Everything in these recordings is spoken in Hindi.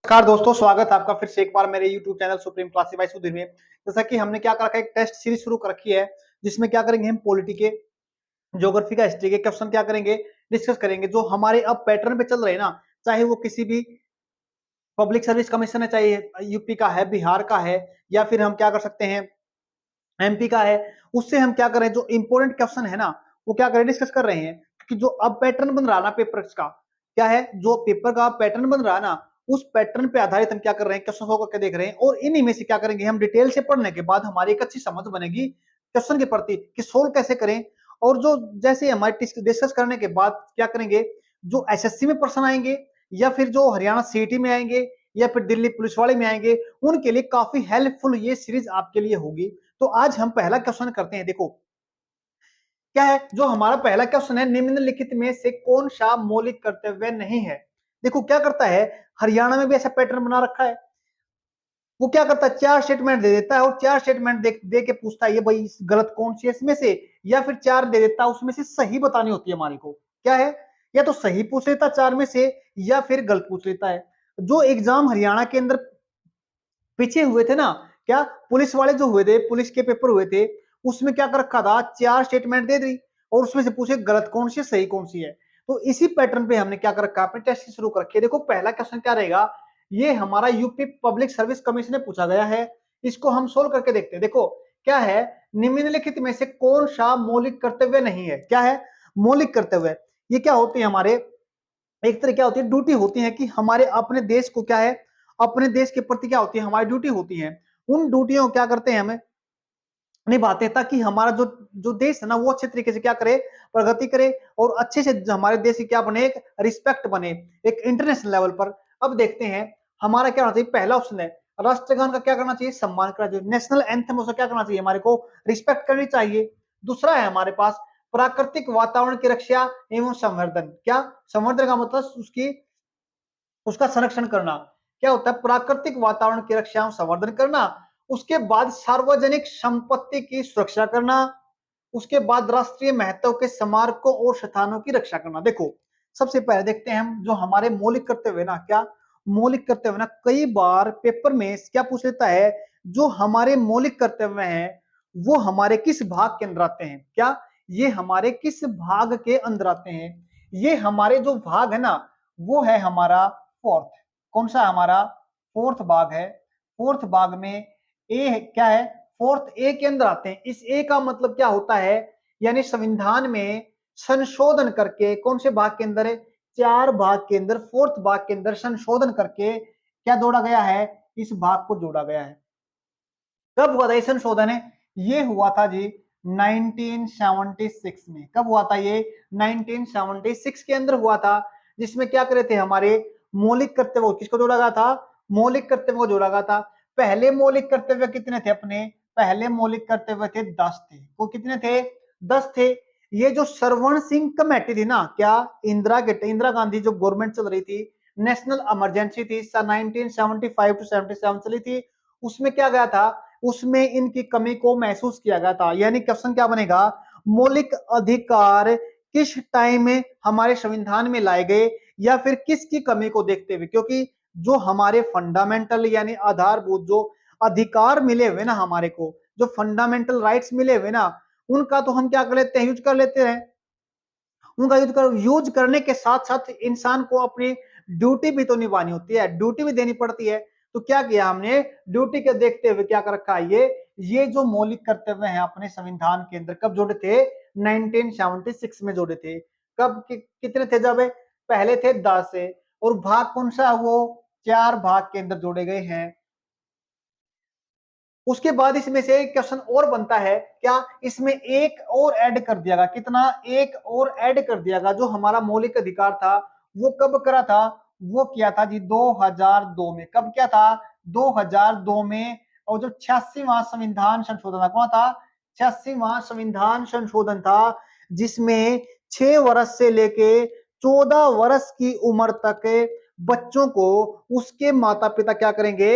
नमस्कार दोस्तों, स्वागत है आपका फिर से एक बार मेरे YouTube channel supreme classify Sudhir में। जैसा कि हमने क्या कर रखा है, एक टेस्ट सीरीज शुरू कर रखी है जिसमें क्या करेंगे, हम पॉलिटी के, ज्योग्राफी का, हिस्ट्री के क्वेश्चन क्या करेंगे, डिस्कस करेंगे जो हमारे अब पैटर्न पे चल रहे हैं ना। चाहे वो किसी भी पब्लिक सर्विस कमीशन है, चाहे यूपी का है, बिहार का है, या फिर हम क्या कर सकते हैं एमपी का है, उससे हम क्या करें, जो इंपॉर्टेंट क्वेश्चन है ना वो क्या करें, डिस्कस कर रहे हैं। क्योंकि जो अब पैटर्न बन रहा ना पेपर का, क्या है, जो पेपर का पैटर्न बन रहा ना, उस पैटर्न पे आधारित हम क्या कर रहे हैं, क्वेश्चन को करके देख रहे हैं। और इन्हीं में से क्या करेंगे, हम डिटेल से पढ़ने के बाद हमारी एक अच्छी समझ बनेगी क्वेश्चन के प्रति कि सोल्व कैसे करें। और जो जैसे हमारे डिस्कस करने के बाद क्या करेंगे, जो एसएससी में प्रश्न आएंगे, या फिर जो हरियाणा सीईटी में आएंगे, या फिर दिल्ली पुलिस वाले में आएंगे, उनके लिए काफी हेल्पफुल ये सीरीज आपके लिए होगी। तो आज हम पहला क्वेश्चन करते हैं। देखो क्या है, जो हमारा पहला क्वेश्चन है, निम्नलिखित में से कौन सा मौलिक कर्तव्य नहीं है। देखो क्या करता है, हरियाणा में भी ऐसा पैटर्न बना रखा है। वो क्या करता है, चार स्टेटमेंट दे देता है और चार स्टेटमेंट दे के पूछता है ये भाई गलत कौन सी है इसमें से, या फिर चार दे देता है उसमें से सही बतानी होती है हमारे को। क्या है, या तो सही पूछ लेता चार में से, या फिर गलत पूछ लेता है। जो एग्जाम हरियाणा के अंदर पीछे हुए थे ना, क्या पुलिस वाले जो हुए थे, पुलिस के पेपर हुए थे, उसमें क्या कर रखा था, चार स्टेटमेंट दे दी और उसमें से पूछे गलत कौन सी है, सही कौन सी है। तो इसी पैटर्न पे हमने क्या कर रखा है, अपने टेस्ट शुरू कर रखे। देखो पहला क्वेश्चन क्या रहेगा, ये हमारा यूपी पब्लिक सर्विस कमीशन ने पूछा गया है। इसको हम सोल्व करके देखते हैं। देखो क्या है, निम्नलिखित में से कौन सा मौलिक कर्तव्य नहीं है। क्या है मौलिक कर्तव्य, ये क्या होते हैं हमारे, एक तरह क्या होती है, ड्यूटी होती है कि हमारे अपने देश को क्या है, अपने देश के प्रति क्या होती है, हमारी ड्यूटी होती है। उन ड्यूटियों को क्या करते हैं, हमें निभाते हैं ताकि हमारा जो जो देश है ना वो अच्छे तरीके से क्या करे, प्रगति करे, और अच्छे से हमारे देश की क्या बने, एक रिस्पेक्ट बने एक इंटरनेशनल लेवल पर। अब देखते हैं हमारा क्या होना चाहिए। पहला ऑप्शन है राष्ट्रगान का क्या करना चाहिए, सम्मान करना चाहिए। नेशनल एंथम उसका क्या करना चाहिए, हमारे को रिस्पेक्ट करनी चाहिए। दूसरा है हमारे पास प्राकृतिक वातावरण की रक्षा एवं संवर्धन। क्या संवर्धन का मतलब उसकी उसका संरक्षण करना। क्या होता है, प्राकृतिक वातावरण की रक्षा एवं संवर्धन करना। उसके बाद सार्वजनिक संपत्ति की सुरक्षा करना। उसके बाद राष्ट्रीय महत्व के स्मारकों और स्थानों की रक्षा करना। देखो सबसे पहले देखते हैं हम जो हमारे मौलिक कर्तव्य ना, क्या मौलिक कर्तव्य ना, कई बार पेपर में क्या पूछ लेता है, जो हमारे मौलिक कर्तव्य हैं वो हमारे किस भाग के अंदर आते हैं। क्या ये हमारे किस भाग के अंदर आते हैं, ये हमारे जो भाग है ना वो है हमारा फोर्थ। कौन सा हमारा फोर्थ भाग है। फोर्थ भाग में ए क्या है, फोर्थ ए के अंदर आते हैं। इस ए का मतलब क्या होता है, यानी संविधान में संशोधन करके कौन से भाग के अंदर है, चार भाग के अंदर, फोर्थ भाग के अंदर संशोधन करके क्या जोड़ा गया है, इस भाग को जोड़ा गया है। कब हुआ था ये संशोधन है, ये हुआ था जी 1976 में। कब हुआ था ये, 1976 के अंदर हुआ था। जिसमें क्या करे थे, हमारे मौलिक कर्तव्य किसको जोड़ा गया था, मौलिक कर्तव्य को जोड़ा गया था। पहले मौलिक कर्तव्य कितने थे अपने, पहले मौलिक कर्तव्य थे 10 थे। वो कितने थे, 10 थे। ये जो सरवण सिंह कमेटी थी ना, क्या इंदिरा गांधी जो गवर्नमेंट चल रही थी, नेशनल इमरजेंसी थी 1975 टू 77 चली थी, उसमें क्या गया था, उसमें इनकी कमी को महसूस किया गया था। यानी क्वेश्चन क्या बनेगा, मौलिक अधिकार किस टाइम में हमारे संविधान में लाए गए, या फिर किसकी कमी को देखते हुए। क्योंकि जो हमारे फंडामेंटल यानी आधारभूत जो अधिकार मिले हुए ना हमारे को, जो फंडामेंटल राइट्स मिले हुए ना, उनका तो हम क्या कर लेते हैं, यूज कर लेते हैं। उनका यूज करने के साथ साथ इंसान को अपनी ड्यूटी भी तो निभानी होती है, ड्यूटी भी देनी पड़ती है। तो क्या किया हमने, ड्यूटी के देखते हुए क्या कर रखा है, ये जो मौलिक कर्तव्य हैं अपने संविधान के अंदर कब जोड़े थे, 1976 में जोड़े थे। कब कितने थे, जब पहले थे 10 से, और भाग कौन सा, वो चार भाग के अंदर जोड़े गए हैं। उसके बाद इसमें से एक क्वेश्चन और बनता है, क्या इसमें एक और ऐड कर दिया गया, कितना, एक और ऐड कर दिया गया। जो हमारा मौलिक अधिकार था वो कब करा था, वो किया था जी 2002 में। कब किया था, 2002 में। और जो 86वां संविधान संशोधन था, कौन था, 86वां संविधान संशोधन था, जिसमें 6 वर्ष से लेके 14 वर्ष की उम्र तक बच्चों को उसके माता पिता क्या करेंगे,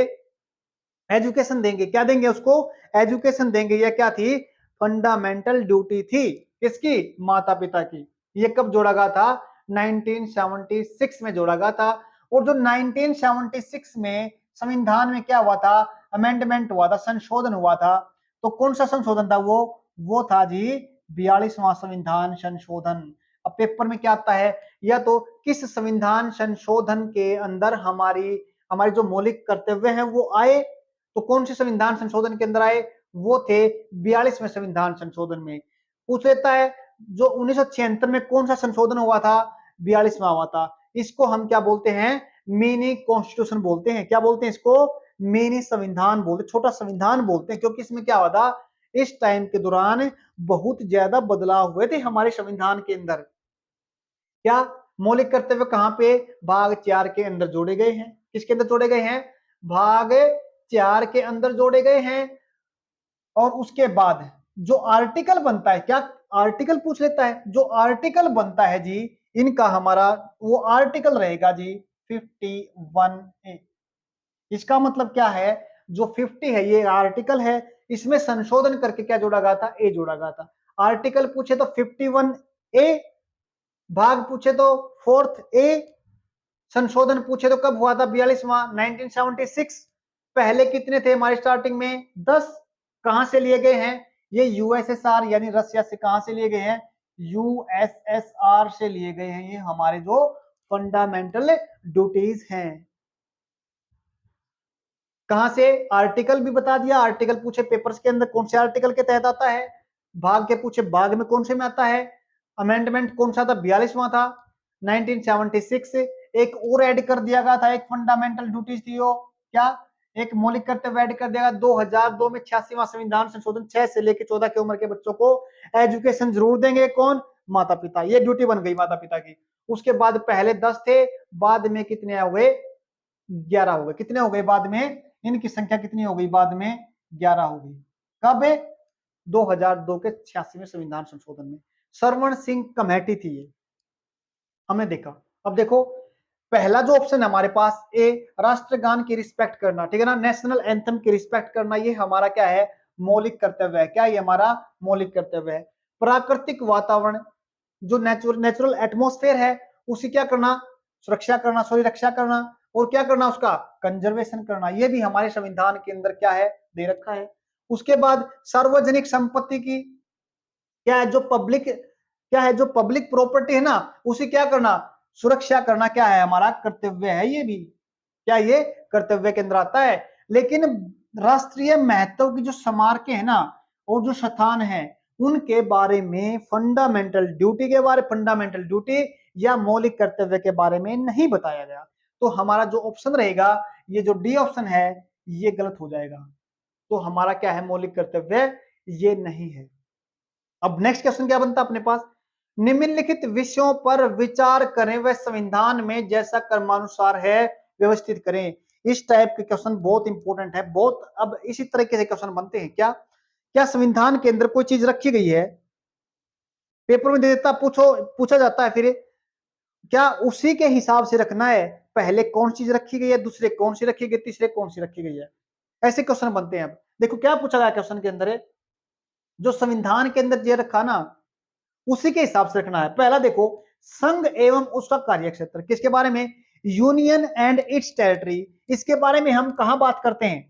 एजुकेशन देंगे। क्या देंगे उसको, एजुकेशन देंगे। यह क्या थी, फंडामेंटल ड्यूटी थी, किसकी, माता पिता की। ये कब जोड़ा गया था, 1976 में जोड़ा गया था। और जो 1976 में संविधान में क्या हुआ था, अमेंडमेंट हुआ था, संशोधन हुआ था, तो कौन सा संशोधन था वो था जी 42वां संविधान संशोधन। अब पेपर में क्या आता है, या तो किस संविधान संशोधन के अंदर हमारी हमारे जो मौलिक कर्तव्य हैं वो आए, तो कौन से संविधान संशोधन के अंदर आए, वो थे 42वें संविधान संशोधन में। पूछ लेता है जो 1976 में कौन सा संशोधन हुआ था, 42वां हुआ था। इसको हम क्या बोलते हैं, मिनी कॉन्स्टिट्यूशन बोलते हैं। क्या बोलते हैं इसको, मिनी संविधान बोलते, छोटा संविधान बोलते हैं, क्योंकि इसमें क्या हुआ था, इस टाइम के दौरान बहुत ज्यादा बदलाव हुए थे हमारे संविधान के अंदर। क्या मौलिक कर्तव्य कहां पे, भाग 4 के अंदर जोड़े गए हैं। किसके अंदर जोड़े गए हैं, भाग 4 के अंदर जोड़े गए हैं। और उसके बाद जो आर्टिकल बनता है, क्या आर्टिकल पूछ लेता है, जो आर्टिकल बनता है जी इनका हमारा, वो आर्टिकल रहेगा जी 51A। इसका मतलब क्या है, जो 50 है ये आर्टिकल है, इसमें संशोधन करके क्या जोड़ा गया था, ए जोड़ा गया था। आर्टिकल पूछे तो 51A, भाग पूछे तो 4th A, संशोधन पूछे तो कब हुआ था, 42वां 1976। पहले कितने थे हमारे स्टार्टिंग में, 10। कहां से लिए गए हैं, ये यूएसएसआर यानी रसिया से कहां से लिए गए हैं, यूएसएसआर से लिए गए हैं। ये हमारे जो फंडामेंटल ड्यूटीज हैं, कहां से, आर्टिकल भी बता दिया, आर्टिकल पूछे पेपर्स के अंदर कौन से आर्टिकल के तहत आता है, भाग के पूछे भाग में कौन से में आता है, अमेंडमेंट कौन सा था, 42वां था 1976। एक और ऐड कर दिया गया था, एक फंडामेंटल ड्यूटीज थी वो, क्या, एक मौलिक कर्तव्य ऐड कर दिया गया 2002 में, 86वां संविधान संशोधन, 6 से लेकर 14 की उम्र के बच्चों को एजुकेशन जरूर देंगे, कौन, माता पिता। ये ड्यूटी बन गई माता पिता की। उसके बाद पहले 10 थे, बाद में कितने हो गए, 11 हो गए। कितने हो गए बाद में, इनकी संख्या कितनी हो गई बाद में, 11 हो गई। कब, 2002 के 86वें संविधान संशोधन में। सरवण सिंह कमेटी थी ये, हमने देखा। अब देखो पहला जो ऑप्शन है हमारे पास, ए, राष्ट्रगान की रिस्पेक्ट करना, ठीक है ना, नेशनल एंथम की रिस्पेक्ट करना, ये हमारा क्या है, मौलिक कर्तव्य है। क्या ये हमारा मौलिक कर्तव्य है। प्राकृतिक वातावरण, जो नेचुरल एटमोस्फेयर है, उसी क्या करना, सुरक्षा करना, सॉरी रक्षा करना, और क्या करना, उसका कंजर्वेशन करना, ये भी हमारे संविधान के अंदर क्या है, दे रखा है। उसके बाद सार्वजनिक संपत्ति की क्या है, जो पब्लिक, क्या है, जो पब्लिक प्रॉपर्टी है ना, उसे क्या करना, सुरक्षा करना, क्या है हमारा कर्तव्य है। ये भी क्या, ये कर्तव्य के अंदर आता है। लेकिन राष्ट्रीय महत्व की जो स्मारकें है ना, और जो स्थान है, उनके बारे में फंडामेंटल ड्यूटी के बारे, फंडामेंटल ड्यूटी या मौलिक कर्तव्य के बारे में नहीं बताया गया। तो हमारा जो ऑप्शन रहेगा, ये जो डी ऑप्शन है, ये गलत हो जाएगा। तो हमारा क्या है, मौलिक कर्तव्य ये नहीं है। अब नेक्स्ट क्वेश्चन क्या बनता है अपने पास, निम्नलिखित विषयों पर विचार करें व संविधान में जैसा क्रमानुसार है व्यवस्थित करें। इस टाइप के क्वेश्चन बहुत इंपॉर्टेंट है, बहुत। अब इसी तरीके से क्वेश्चन बनते हैं, क्या क्या संविधान के अंदर कोई चीज रखी गई है, पेपर में दे देता, पूछा जाता है, फिर क्या उसी के हिसाब से रखना है, पहले कौन चीज रखी गई है, दूसरे कौन सी रखी गई, तीसरे कौन सी रखी गई है, ऐसे क्वेश्चन बनते हैं। अब देखो क्या पूछा गया क्वेश्चन के अंदर है, जो संविधान के अंदर ये रखा ना, उसी के हिसाब से रखना है। पहला देखो, संघ एवं उसका कार्यक्षेत्र, किसके बारे में, यूनियन एंड इट्स टेरिटरी, इसके बारे में हम कहां बात करते हैं,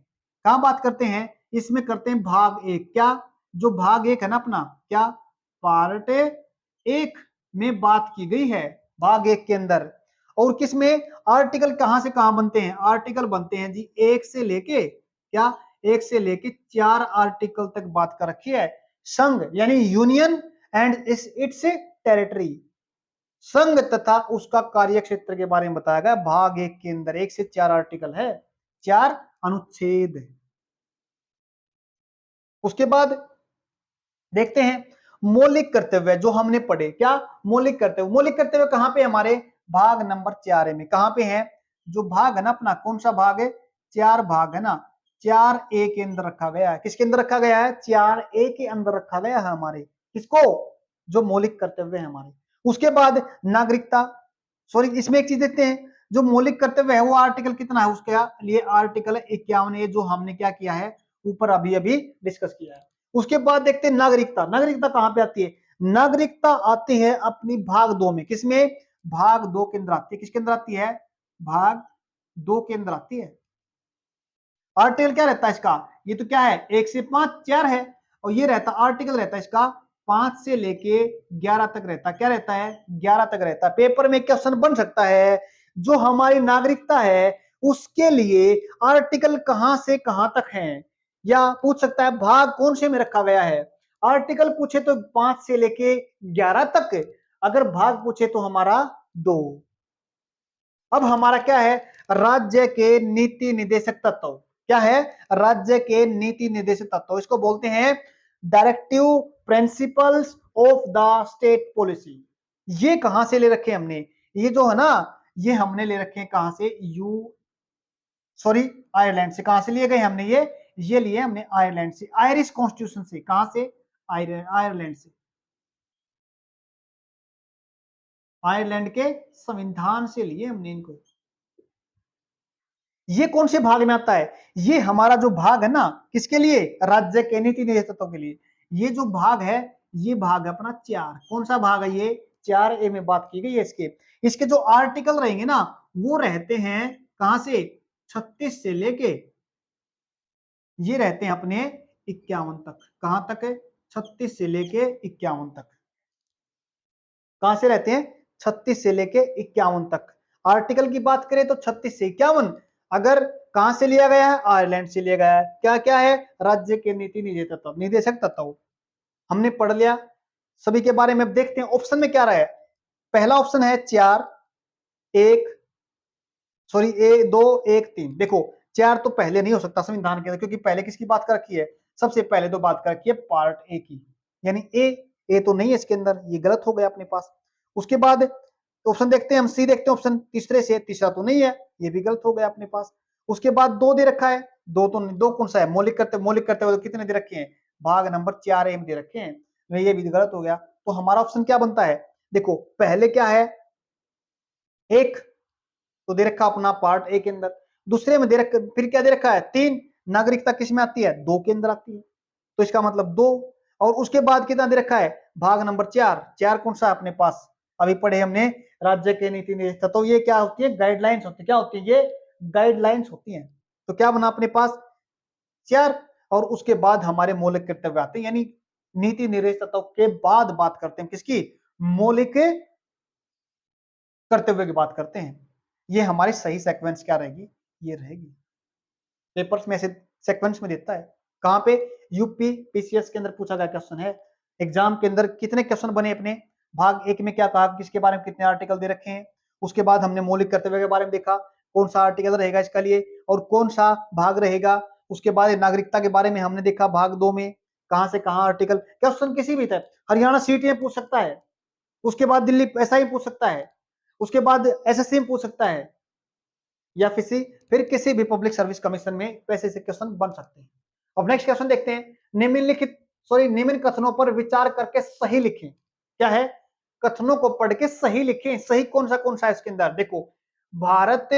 कहां बात करते हैं, इसमें करते हैं भाग 1। क्या, जो भाग 1 है ना अपना, क्या पार्ट 1 में बात की गई है, भाग 1 के अंदर। और किसमें, आर्टिकल कहां से कहां बनते हैं, आर्टिकल बनते हैं जी 1 से लेके, क्या 1 से लेके 4 आर्टिकल तक बात कर रखी है। संघ यानी यूनियन एंड इट्स टेरिटरी, संघ तथा उसका कार्यक्षेत्र के बारे में बताया गया भाग 1 के अंदर। 1 से 4 आर्टिकल है, 4 अनुच्छेद है। उसके बाद देखते हैं मौलिक कर्तव्य, जो हमने पढ़े, क्या मौलिक कर्तव्य, मौलिक कर्तव्य कहां पे हमारे, भाग नंबर 4 में, कहां पे है, जो भाग है ना अपना, कौन सा भाग है, 4 भाग है ना, 4A के अंदर रखा गया है। किसके अंदर रखा गया है, 4A के अंदर रखा गया है हमारे, किसको, जो मौलिक कर्तव्य है हमारे। उसके बाद नागरिकता, सॉरी इसमें एक चीज देखते हैं, जो मौलिक कर्तव्य है वो आर्टिकल कितना है, उसके लिए आर्टिकल 51 है, जो हमने क्या किया है, ऊपर अभी अभी डिस्कस किया है। उसके बाद देखते हैं नागरिकता, नागरिकता कहां पे आती है, नागरिकता आती है अपनी भाग 2 में, किसमें, भाग 2 के अंदर आती है। किसके अंदर आती है, भाग 2 के अंदर आती है। आर्टिकल क्या रहता है इसका, ये तो क्या है 1 से 5 4 है, और ये रहता आर्टिकल रहता है इसका 5 से लेके 11 तक रहता, क्या रहता है 11 तक रहता। पेपर में क्वेश्चन बन सकता है जो हमारी नागरिकता है उसके लिए आर्टिकल कहां से कहां तक है, या पूछ सकता है भाग कौन से में रखा गया है। आर्टिकल पूछे तो 5 से लेके 11 तक, अगर भाग पूछे तो हमारा 2। अब हमारा क्या है, राज्य के नीति निर्देशक तत्व, क्या है राज्य के नीति निर्देशक तत्व, इसको बोलते हैं directive principles of the state policy. ये कहां से ले रखे हमने, ये जो है ना, ये हमने ले रखे हैं कहां से, आयरलैंड से। कहां से लिए गए हमने ये लिए हमने आयरलैंड से, आयरिश कॉन्स्टिट्यूशन से। कहां से, आयरलैंड से, आयरलैंड के संविधान से लिए हमने इनको। ये कौन से भाग में आता है, ये हमारा जो भाग है ना, किसके लिए, राज्य के नीति निर्देशकों के लिए। ये जो भाग है, ये भाग है अपना 4। कौन सा भाग है ये, 4A में बात की गई है इसके। इसके जो आर्टिकल रहेंगे ना, वो रहते हैं कहां से, 36 से लेके ये रहते हैं अपने 51 तक। कहां तक है, 36 से लेके 51 तक। कहां से रहते हैं, 36 से लेके 51 तक। आर्टिकल की बात करें तो 36 से 51, अगर कहां से लिया गया है, आयरलैंड से लिया गया है। क्या क्या है, राज्य के नीति निर्देशक तत्व हमने पढ़ लिया सभी के बारे में। अब देखते हैं ऑप्शन में क्या रहा है। पहला ऑप्शन है 4 1 2 1 3। देखो 4 तो पहले नहीं हो सकता संविधान के अंदर, क्योंकि पहले किसकी बात कर रखी है, सबसे पहले तो बात कर रखी है पार्ट ए की, यानी ए तो नहीं है इसके अंदर, ये गलत हो गया अपने पास। उसके बाद ऑप्शन देखते हैं हम, सी देखते हैं ऑप्शन तीसरे से, तीसरा तो नहीं है, ये भी गलत हो गया अपने पास। उसके बाद 2 दे रखा है, 2 तो नहीं, 2 कौन सा है, मौलिक करते हुए कितने दे रखे हैं, भाग नंबर 4A में दे रखे हैं, ये भी गलत हो गया। तो हमारा ऑप्शन क्या बनता है, देखो पहले क्या है, 1 तो दे रखा अपना पार्ट ए के अंदर, दूसरे में दे रखा, फिर क्या दे रखा है 3, नागरिकता किस में आती है, 2 के अंदर आती है, तो इसका मतलब 2। और उसके बाद कितना दे रखा है, भाग नंबर 4 कौन सा है अपने पास, अभी पढ़े हमने राज्य के नीति निर्देशक। तो ये क्या होती है, गाइडलाइंस होती है, क्या होती है ये, गाइडलाइंस होती है। तो क्या बना अपने पास 4, और उसके बाद हमारे मौलिक कर्तव्य आते हैं, यानी नीति निर्देशक तत्व के बाद बात करते हैं किसकी, मौलिक कर्तव्य की बात करते हैं। ये हमारी सही सीक्वेंस क्या रहेगी, ये रहेगी। पेपर्स में ऐसे सीक्वेंस में देता है, कहां पे, यूपी पीसीएस के अंदर पूछा गया क्वेश्चन है। एग्जाम के अंदर कितने क्वेश्चन बने अपने, भाग 1 में क्या कहा, किसके बारे में कितने आर्टिकल दे रखे हैं। उसके बाद हमने मौलिक कर्तव्य के बारे में देखा, कौन सा आर्टिकल रहेगा इसका लिए और कौन सा भाग रहेगा। उसके बाद नागरिकता के बारे में हमने देखा भाग 2 में, कहां से कहां आर्टिकल। क्वेश्चन किसी भी तरह, हरियाणा सीटी में पूछ सकता है, उसके बाद दिल्ली ऐसा ही पूछ सकता है, उसके बाद एसएससी में पूछ सकता है, या फिर किसी भी पब्लिक सर्विस कमीशन में वैसे से क्वेश्चन बन सकते हैं। अब नेक्स्ट क्वेश्चन देखते हैं, निम्न कथनों पर विचार करके सही लिखें। क्या है, कथनों को पढ़ के सही लिखें। सही कौन सा है इसके अंदर, देखो भारत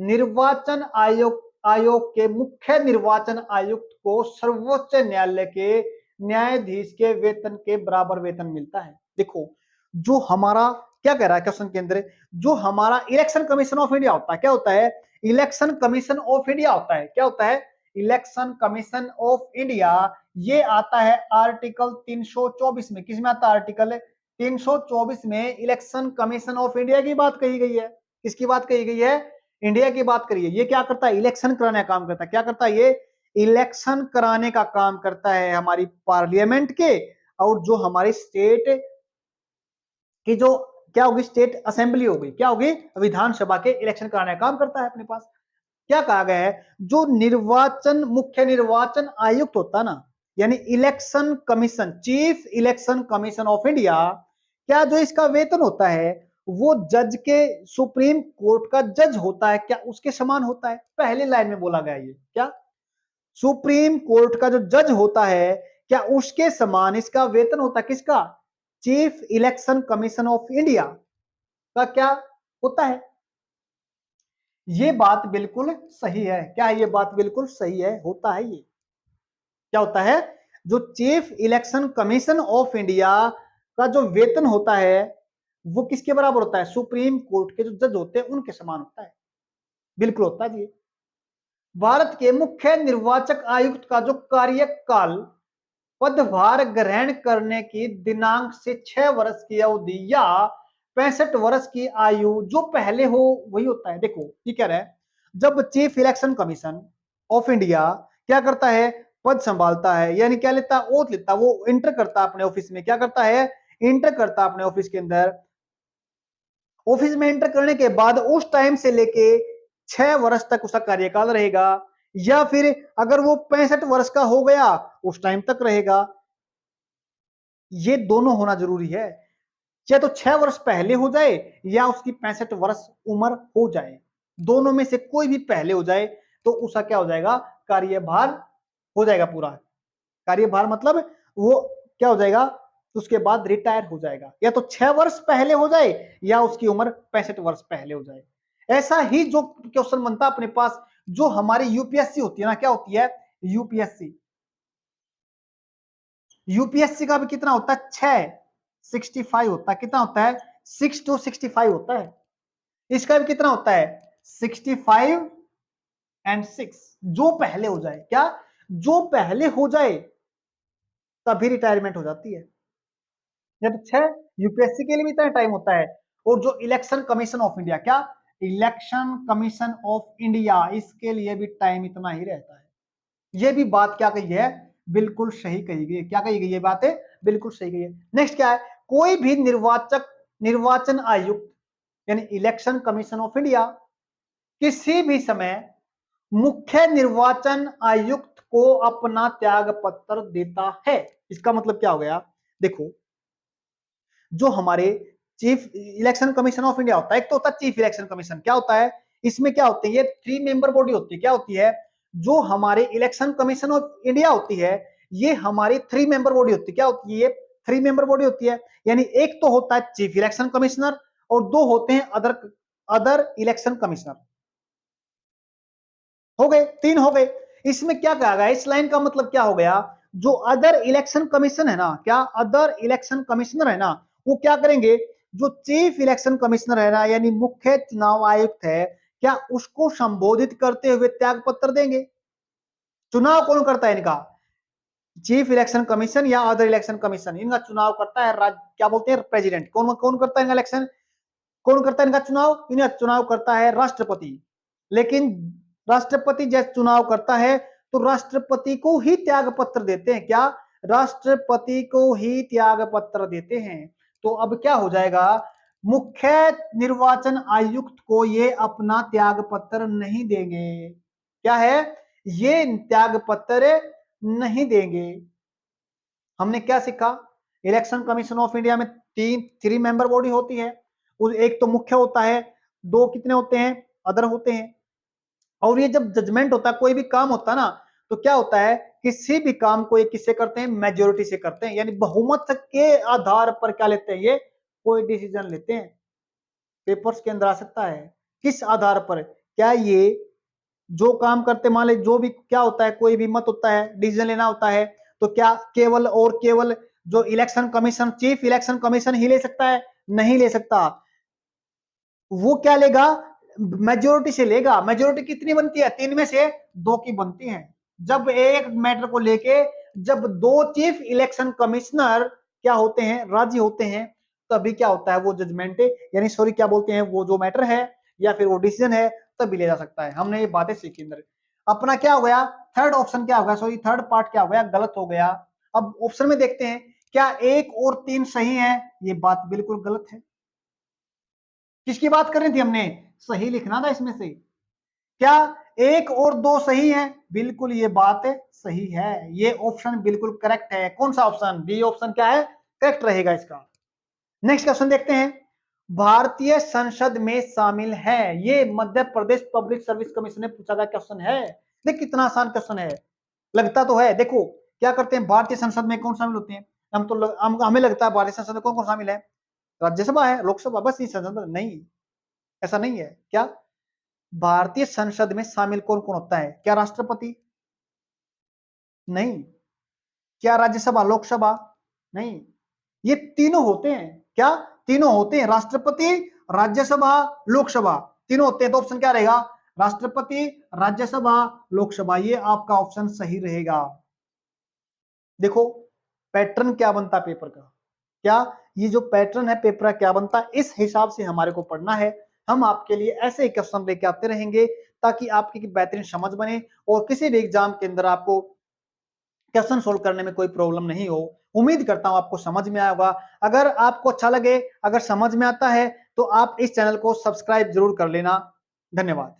निर्वाचन आयोग के मुख्य निर्वाचन आयुक्त को सर्वोच्च न्यायालय के न्यायाधीश के वेतन के बराबर वेतन मिलता है। देखो जो हमारा क्या कह रहा है क्वेश्चन के अंदर, जो हमारा इलेक्शन कमीशन ऑफ इंडिया होता है, क्या होता है, इलेक्शन कमीशन ऑफ इंडिया होता है, क्या होता है, इलेक्शन कमीशन ऑफ इंडिया, ये आता है आर्टिकल 324 में। किस में आता है, आर्टिकल 324 में इलेक्शन कमीशन ऑफ इंडिया की बात कही गई है। किसकी बात कही गई है, इंडिया की बात करी है। ये क्या करता है, इलेक्शन कराने का काम करता है। क्या करता है ये, इलेक्शन कराने का काम करता है हमारी पार्लियामेंट के, और जो हमारी स्टेट की जो क्या होगी, स्टेट असेंबली होगी, क्या होगी, विधानसभा के इलेक्शन कराने का काम करता है अपने पास। क्या कहा गया है, जो मुख्य निर्वाचन आयुक्त होता है ना, यानी election commission, chief election commission of India, क्या जो इसका वेतन होता है वो जज के, सुप्रीम कोर्ट का जज होता है, क्या उसके समान होता है। पहले लाइन में बोला गया ये, क्या सुप्रीम कोर्ट का जो जज होता है क्या उसके समान इसका वेतन होता है, किसका, chief election commission of India का क्या होता है। ये बात बिल्कुल सही है, क्या है, ये बात बिल्कुल सही है, होता है। ये क्या होता है, जो chief election commission of India का जो वेतन होता है वो किसके बराबर होता है, सुप्रीम कोर्ट के जो जज होते हैं उनके समान होता है। बिल्कुल होता है जी। भारत के मुख्य निर्वाचक आयुक्त का जो कार्यकाल पदभार ग्रहण करने की दिनांक से 6 वर्ष की अवधि या 65 वर्ष की आयु जो पहले हो वही होता है। देखो ये कह रहा है, जब chief election commission of India क्या करता है, पद संभालता है, यानी क्या लेता है, ओथ लेता, वो इंटर करता अपने ऑफिस में, क्या करता है, इंटर करता अपने ऑफिस के अंदर। ऑफिस में एंटर करने के बाद उस टाइम से लेके 6 वर्ष तक उसका कार्यकाल रहेगा, या फिर अगर वो 65 वर्ष का हो गया उस टाइम तक रहेगा। ये दोनों होना जरूरी है, या तो 6 वर्ष पहले हो जाए या उसकी 65 वर्ष उम्र हो जाए, दोनों में से कोई भी पहले हो जाए तो उसका क्या हो जाएगा, कार्यभार हो जाएगा पूरा। कार्यभार मतलब वो क्या हो जाएगा, उसके बाद रिटायर हो जाएगा, या तो 6 वर्ष पहले हो जाए या उसकी उम्र 65 वर्ष पहले हो जाए। ऐसा ही जो क्वेश्चन बनता है अपने पास, जो हमारी यूपीएससी होती है ना, क्या होती है, यूपीएससी, यूपीएससी का भी कितना होता है, 665 होता है, कितना होता है, 6 to 65 होता है। इसका भी कितना होता है, 65 एंड 6, जो पहले हो जाए, क्या, जो पहले हो जाए तभी रिटायरमेंट हो जाती है। जब 6 यूपीएससी के लिए भी इतना टाइम होता है, और जो इलेक्शन कमीशन ऑफ इंडिया, क्या, इलेक्शन कमीशन ऑफ इंडिया, इसके लिए भी टाइम इतना ही रहता है। ये भी बात क्या कही है, बिल्कुल सही कही गई है। क्या कही गई है बात है, बिल्कुल सही गई है। नेक्स्ट क्या है, कोई भी निर्वाचन आयुक्त यानी इलेक्शन कमीशन ऑफ इंडिया किसी भी समय मुख्य निर्वाचन आयुक्त को अपना त्याग पत्र देता है। इसका मतलब क्या हो गया, देखो जो हमारे chief election commission of India होता है, एक तो होता है चीफ इलेक्शन कमीशन, क्या होता है, इसमें क्या होती है, ये 3 मेंबर बॉडी होती है, क्या होती है, जो हमारे इलेक्शन कमीशन ऑफ इंडिया होती है, ये हमारी 3 मेंबर बॉडी होती है, क्या होती है, ये 3 मेंबर बॉडी होती है। यानी एक तो होता है चीफ इलेक्शन कमिश्नर और दो होते हैं अदर इलेक्शन कमिश्नर। हो गए, 3 हो गए। इसमें क्या कहा गया, इस लाइन का मतलब क्या हो गया, जो अदर इलेक्शन कमीशन है ना, क्या, अदर इलेक्शन कमिश्नर है ना, वो क्या करेंगे, जो चीफ इलेक्शन कमिश्नर है ना, यानी मुख्य चुनाव आयुक्त है, क्या उसको संबोधित करते हुए त्याग पत्र देंगे। चुनाव कौन करता है इनका, चीफ इलेक्शन कमीशन या अदर इलेक्शन कमीशन, इनका चुनाव करता है क्या बोलते हैं, प्रेसिडेंट। कौन कौन करता है इनका इलेक्शन, कौन करता है इनका चुनाव, इनका चुनाव करता है राष्ट्रपति। लेकिन राष्ट्रपति जब चुनाव करता है तो राष्ट्रपति को ही त्याग पत्र देते हैं, क्या, राष्ट्रपति को ही त्याग पत्र देते हैं। तो अब क्या हो जाएगा, मुख्य निर्वाचन आयुक्त को ये अपना त्याग पत्र नहीं देंगे, क्या है, ये त्याग पत्र नहीं देंगे। हमने क्या सीखा, इलेक्शन कमीशन ऑफ इंडिया में 3 मेंबर बॉडी होती है, एक तो मुख्य होता है, दो कितने होते हैं, अदर होते हैं। और ये जब जजमेंट होता है, कोई भी काम होता है ना, तो क्या होता है, किसी भी काम को ये किससे करते हैं, मेजोरिटी से करते हैं, यानी बहुमत के आधार पर क्या लेते हैं, ये कोई डिसीजन लेते हैं। पेपर्स के अंदर आ सकता है, किस आधार पर, क्या ये जो काम करते, मान लीजिए जो भी क्या होता है, कोई भी मत होता है, डिसीजन लेना होता है, तो क्या केवल और केवल जो election commission, chief election commission ही ले सकता है, नहीं ले सकता। वो क्या लेगा, मेजोरिटी से लेगा। मेजोरिटी कितनी बनती है, 3 में से 2 की बनती है। जब एक मैटर को लेके जब 2 चीफ इलेक्शन कमिश्नर क्या होते हैं, राजी होते हैं, तभी क्या होता है, वो जजमेंट यानी सॉरी क्या बोलते हैं, वो जो मैटर है या फिर वो डिसीजन है तभी ले जा सकता है। हमने ये बातें सीखी अंदर। अपना क्या हो गया, थर्ड ऑप्शन क्या हो गया, सॉरी थर्ड पार्ट क्या हो गया, गलत हो गया। अब ऑप्शन में देखते हैं, क्या 1 और 3 सही है, ये बात बिल्कुल गलत है। किसकी बात कर रही थी हमने, सही लिखना था इसमें से, क्या 1 और 2 सही है, बिल्कुल ये बात सही है, ये ऑप्शन बिल्कुल करेक्ट है। कौन सा ऑप्शन, बी ऑप्शन क्या है, करेक्ट रहेगा इसका। नेक्स्ट क्वेश्चन देखते हैं, भारतीय संसद में शामिल है, ये Madhya Pradesh public service commission ने पूछा गया क्वेश्चन है। देख कितना आसान क्वेश्चन है, लगता तो है। देखो क्या करते हैं, भारतीय संसद में कौन शामिल होते हैं, हमें लगता है भारतीय संसद में कौन कौन शामिल है, राज्यसभा है, लोकसभा, बस ये संसद नहीं, ऐसा नहीं है। क्या भारतीय संसद में शामिल कौन कौन होता है, क्या राष्ट्रपति, नहीं, क्या राज्यसभा, लोकसभा, नहीं, ये तीनों होते हैं, क्या तीनों होते हैं, राष्ट्रपति, राज्यसभा, लोकसभा, तीनों होते हैं। तो ऑप्शन क्या रहेगा, राष्ट्रपति, राज्यसभा, लोकसभा, ये आपका ऑप्शन सही रहेगा। देखो पैटर्न क्या बनता पेपर का, क्या ये जो पैटर्न है पेपर का क्या बनता है, इस हिसाब से हमारे को पढ़ना है। हम आपके लिए ऐसे ही क्वेश्चन लेके आते रहेंगे ताकि आपकी बेहतरीन समझ बने और किसी भी एग्जाम के अंदर आपको क्वेश्चन सोल्व करने में कोई प्रॉब्लम नहीं हो। उम्मीद करता हूं आपको समझ में आया होगा। अगर आपको अच्छा लगे, अगर समझ में आता है तो आप इस चैनल को सब्सक्राइब जरूर कर लेना। धन्यवाद।